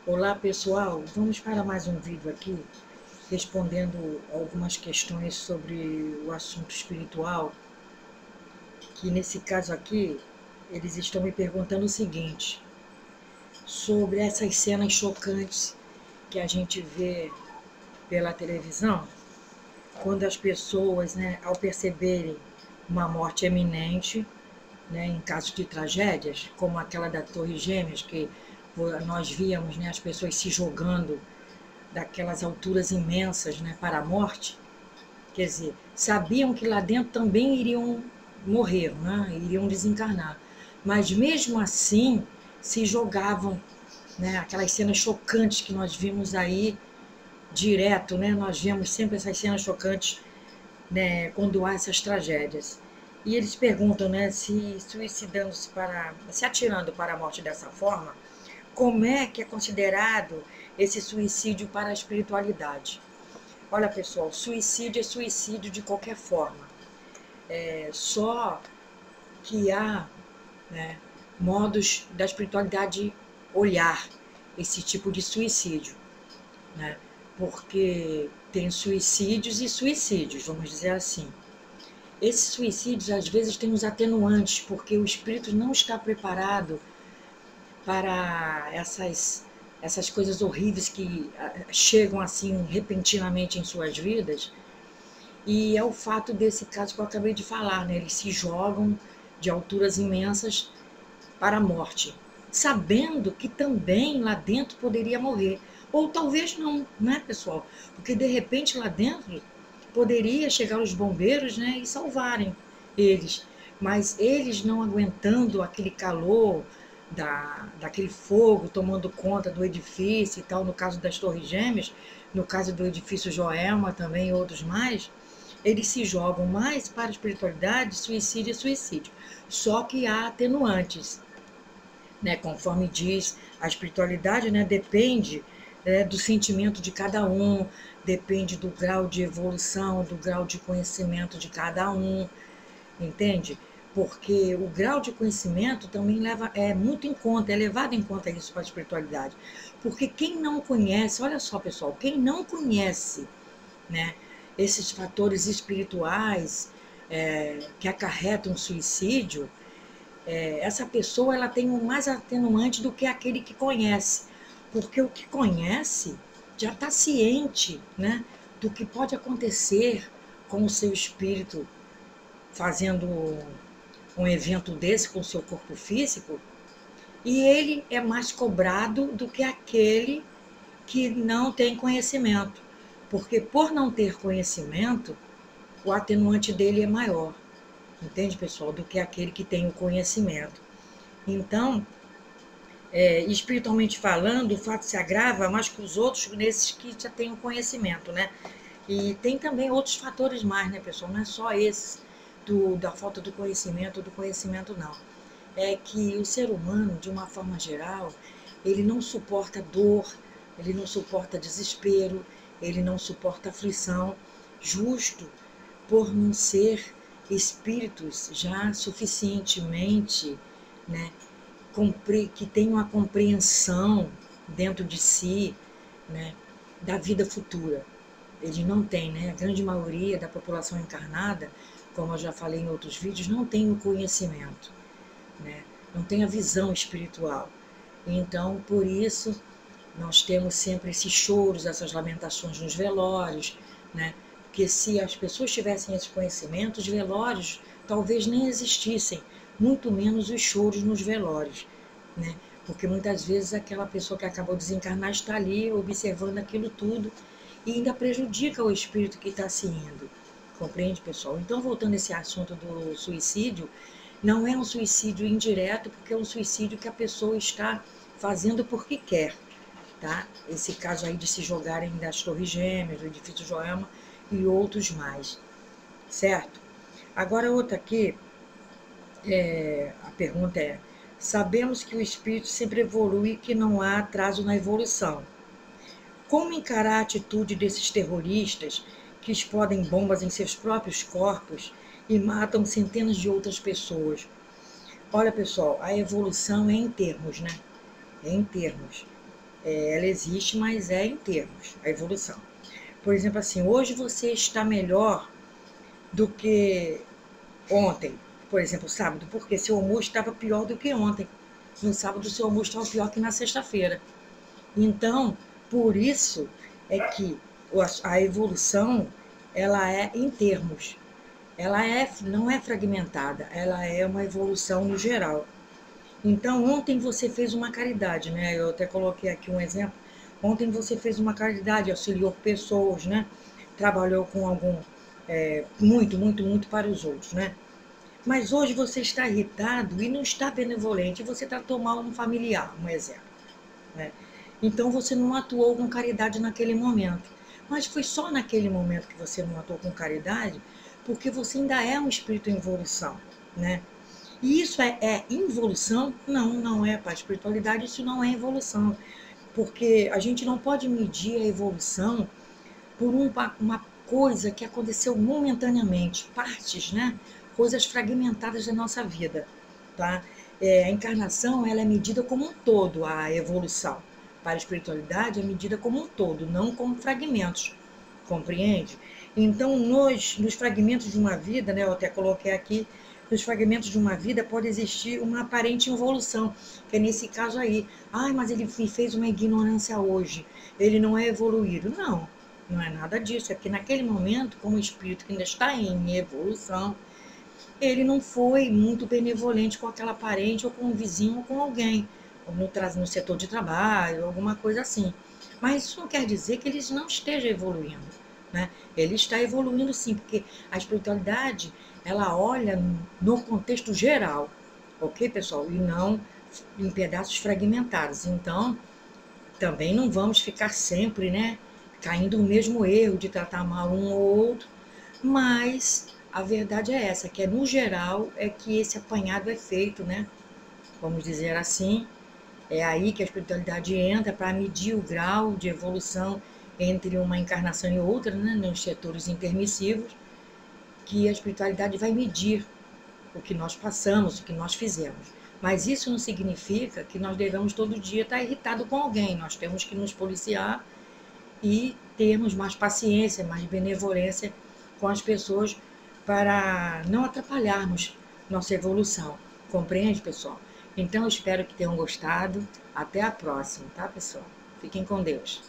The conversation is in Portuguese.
Olá pessoal, vamos para mais um vídeo aqui respondendo algumas questões sobre o assunto espiritual, que nesse caso aqui eles estão me perguntando o seguinte, sobre essas cenas chocantes que a gente vê pela televisão, quando as pessoas, ao perceberem uma morte iminente, em casos de tragédias, como aquela da Torre Gêmeas, que nós víamos, as pessoas se jogando daquelas alturas imensas, para a morte, quer dizer, sabiam que lá dentro também iriam morrer, iriam desencarnar, mas mesmo assim se jogavam, aquelas cenas chocantes que nós vimos aí direto, nós vemos sempre essas cenas chocantes, quando há essas tragédias. E eles perguntam, se suicidando-se se atirando para a morte dessa forma, como é que é considerado esse suicídio para a espiritualidade? Olha, pessoal, suicídio é suicídio de qualquer forma. Só que há, modos da espiritualidade olhar esse tipo de suicídio, porque tem suicídios e suicídios, vamos dizer assim. Esses suicídios, às vezes, têm os atenuantes, porque o espírito não está preparado para essas coisas horríveis que chegam assim repentinamente em suas vidas. E é o fato desse caso que eu acabei de falar, eles se jogam de alturas imensas para a morte, sabendo que também lá dentro poderia morrer. Ou talvez não, pessoal? Porque de repente lá dentro poderia chegar os bombeiros, e salvarem eles. Mas eles não aguentando aquele calor daquele fogo tomando conta do edifício e tal, no caso das Torres Gêmeas, no caso do edifício Joelma também e outros mais, eles se jogam mais para a espiritualidade, suicídio e suicídio. Só que há atenuantes, conforme diz a espiritualidade, depende do sentimento de cada um, depende do grau de evolução, do grau de conhecimento de cada um, entende? Porque o grau de conhecimento também é muito em conta, é levado em conta isso para a espiritualidade. Porque quem não conhece, olha só pessoal, quem não conhece, esses fatores espirituais que acarretam o suicídio, essa pessoa ela tem um mais atenuante do que aquele que conhece, porque o que conhece já está ciente, do que pode acontecer com o seu espírito fazendo um evento desse com o seu corpo físico, e ele é mais cobrado do que aquele que não tem conhecimento, porque por não ter conhecimento, o atenuante dele é maior, entende, pessoal, do que aquele que tem o conhecimento. Então, espiritualmente falando, o fato se agrava mais que os outros nesses que já têm o conhecimento, E tem também outros fatores mais, pessoal? Não é só esse da falta do conhecimento não. É que o ser humano, de uma forma geral, ele não suporta dor, ele não suporta desespero, ele não suporta aflição, justo por não ser espíritos já suficientemente, que tenham a compreensão dentro de si, da vida futura. Eles não têm, a grande maioria da população encarnada, como eu já falei em outros vídeos, não tem o conhecimento, não tem a visão espiritual. Então, por isso, nós temos sempre esses choros, essas lamentações nos velórios, porque se as pessoas tivessem esse conhecimento, os velórios talvez nem existissem, muito menos os choros nos velórios, porque muitas vezes aquela pessoa que acabou de desencarnar está ali observando aquilo tudo e ainda prejudica o espírito que está se indo. Compreende, pessoal? Então, voltando a esse assunto do suicídio, não é um suicídio indireto, porque é um suicídio que a pessoa está fazendo porque quer, tá? Esse caso aí de se jogarem das Torres Gêmeas, do edifício Joelma e outros mais, certo? Agora, outra aqui, a pergunta é: sabemos que o espírito sempre evolui e que não há atraso na evolução. Como encarar a atitude desses terroristas que explodem bombas em seus próprios corpos e matam centenas de outras pessoas? Olha, pessoal, a evolução é em termos, É em termos. ela existe, mas é em termos, a evolução. Por exemplo, assim, hoje você está melhor do que ontem, por exemplo, sábado, porque seu almoço estava pior do que ontem. No sábado, seu almoço estava pior que na sexta-feira. Então, por isso é que a evolução, ela é em termos. Não é fragmentada, ela é uma evolução no geral. Então, ontem você fez uma caridade, né? Eu até coloquei aqui um exemplo. Ontem você fez uma caridade, auxiliou pessoas, né? Trabalhou com algum, muito, muito, muito para os outros, né? Mas hoje você está irritado e não está benevolente, você tratou mal um familiar, um exemplo, né? Então você não atuou com caridade naquele momento. Mas foi só naquele momento que você não atuou com caridade, porque você ainda é um espírito em evolução, né? E isso é involução? Não, não é para a espiritualidade, isso não é evolução. Porque a gente não pode medir a evolução por uma coisa que aconteceu momentaneamente, partes, né? Coisas fragmentadas da nossa vida, tá? A encarnação, ela é medida como um todo, a evolução. Para a espiritualidade, é medida como um todo, não como fragmentos, compreende? Então, nos fragmentos de uma vida, né, eu até coloquei aqui, nos fragmentos de uma vida pode existir uma aparente evolução, que é nesse caso aí. Ai, mas ele fez uma ignorância hoje, ele não é evoluído. Não, não é nada disso, é porque naquele momento, como o espírito que ainda está em evolução, ele não foi muito benevolente com aquela parente, ou com o vizinho, ou com alguém, ou no setor de trabalho, alguma coisa assim. Mas isso não quer dizer que ele não esteja evoluindo, né? Ele está evoluindo sim, porque a espiritualidade, ela olha no contexto geral, ok, pessoal? E não em pedaços fragmentados. Então, também não vamos ficar sempre, né, caindo no mesmo erro de tratar mal um ou outro, mas a verdade é essa, que no geral é que esse apanhado é feito, né? Vamos dizer assim, é aí que a espiritualidade entra para medir o grau de evolução entre uma encarnação e outra, né, nos setores intermissivos, que a espiritualidade vai medir o que nós passamos, o que nós fizemos. Mas isso não significa que nós devemos todo dia estar irritado com alguém. Nós temos que nos policiar e termos mais paciência, mais benevolência com as pessoas para não atrapalharmos nossa evolução. Compreende, pessoal? Então, eu espero que tenham gostado. Até a próxima, tá, pessoal? Fiquem com Deus.